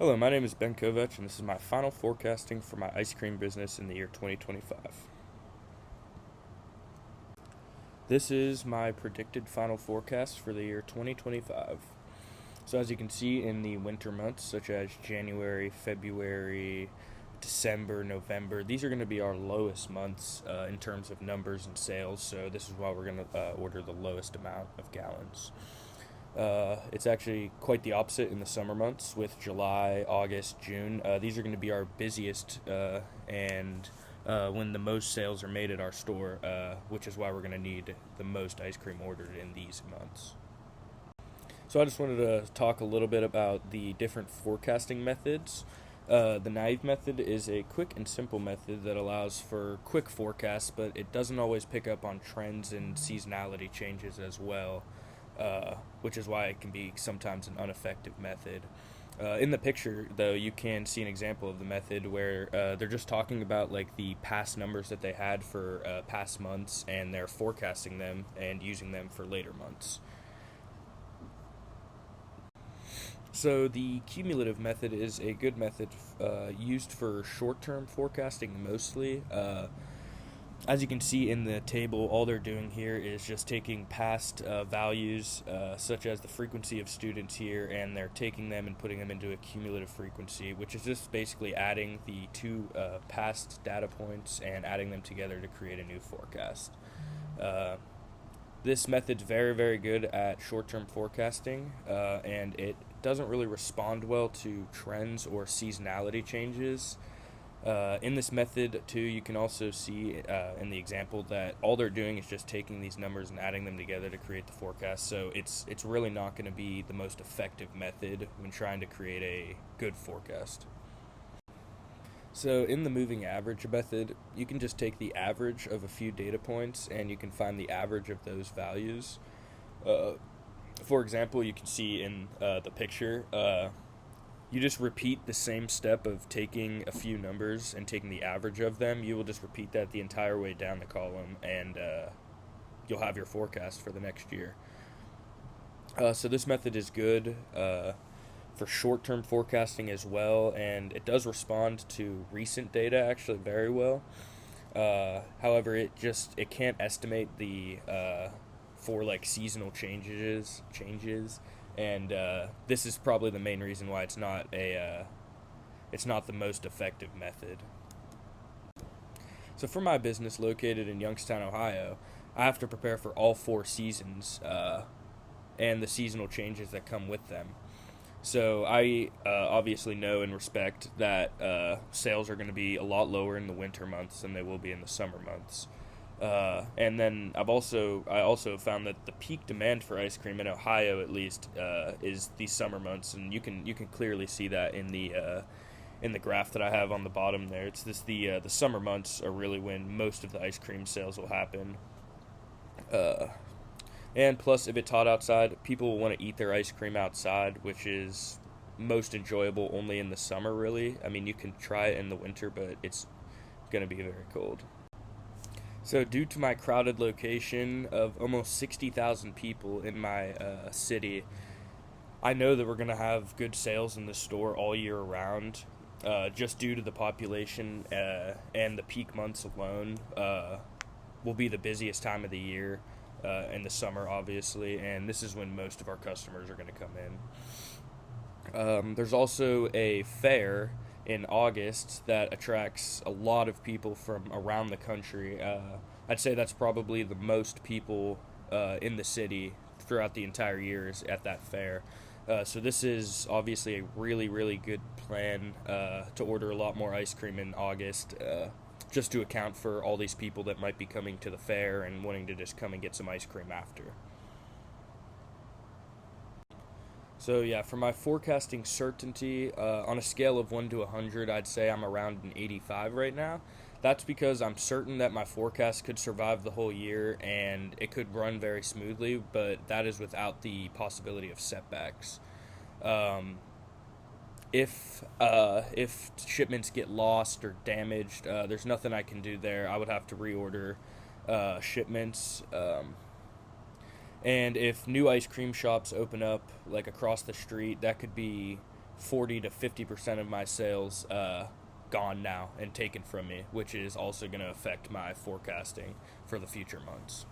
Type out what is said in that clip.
Hello, my name is Ben Kovach, and this is my final forecasting for my ice cream business in the year 2025. This is my predicted final forecast for the year 2025. So, as you can see in the winter months, such as January, February, December, November, these are going to be our lowest months in terms of numbers and sales. So, this is why we're going to order the lowest amount of gallons. It's actually quite the opposite in the summer months with July, August, June. These are going to be our busiest and when the most sales are made at our store, which is why we're going to need the most ice cream ordered in these months. So I just wanted to talk a little bit about the different forecasting methods. The naive method is a quick and simple method that allows for quick forecasts, but it doesn't always pick up on trends and seasonality changes as well. Which is why it can be sometimes an ineffective method. In the picture, though, you can see an example of the method where they're just talking about like the past numbers that they had for past months, and they're forecasting them and using them for later months. So the cumulative method is a good method used for short-term forecasting mostly. As you can see in the table, all they're doing here is just taking past values, such as the frequency of students here, and they're taking them and putting them into a cumulative frequency, which is just basically adding the two past data points and adding them together to create a new forecast. This method's very, very good at short-term forecasting, and it doesn't really respond well to trends or seasonality changes. In this method, too, you can also see in the example that all they're doing is just taking these numbers and adding them together to create the forecast. So it's really not going to be the most effective method when trying to create a good forecast. So in the moving average method, you can just take the average of a few data points and you can find the average of those values. For example, you can see in the picture, you just repeat the same step of taking a few numbers and taking the average of them. You will just repeat that the entire way down the column, and you'll have your forecast for the next year. So this method is good for short-term forecasting as well, and it does respond to recent data actually very well. However, it can't estimate the for like seasonal changes. And this is probably the main reason why it's not the most effective method. So for my business located in Youngstown, Ohio, I have to prepare for all 4 seasons and the seasonal changes that come with them. So I obviously know and respect that sales are going to be a lot lower in the winter months than they will be in the summer months. And then I also found that the peak demand for ice cream in Ohio, at least, is the summer months, and you can clearly see that in the graph that I have on the bottom there. It's the summer months are really when most of the ice cream sales will happen. And plus, if it's hot outside, people will want to eat their ice cream outside, which is most enjoyable only in the summer, really. I mean, you can try it in the winter, but it's going to be very cold. So due to my crowded location of almost 60,000 people in my city, I know that we're going to have good sales in the store all year around, just due to the population and the peak months alone will be the busiest time of the year in the summer, obviously, and this is when most of our customers are going to come in. There's also a fair in August that attracts a lot of people from around the country. I'd say that's probably the most people in the city throughout the entire year is at that fair. So this is obviously a really, really good plan to order a lot more ice cream in August, just to account for all these people that might be coming to the fair and wanting to just come and get some ice cream after. So yeah, for my forecasting certainty, on a scale of 1 to 100, I'd say I'm around an 85 right now. That's because I'm certain that my forecast could survive the whole year and it could run very smoothly, but that is without the possibility of setbacks. If shipments get lost or damaged, there's nothing I can do there. I would have to reorder shipments. And if new ice cream shops open up like across the street, that could be 40 to 50% of my sales gone now and taken from me, which is also going to affect my forecasting for the future months.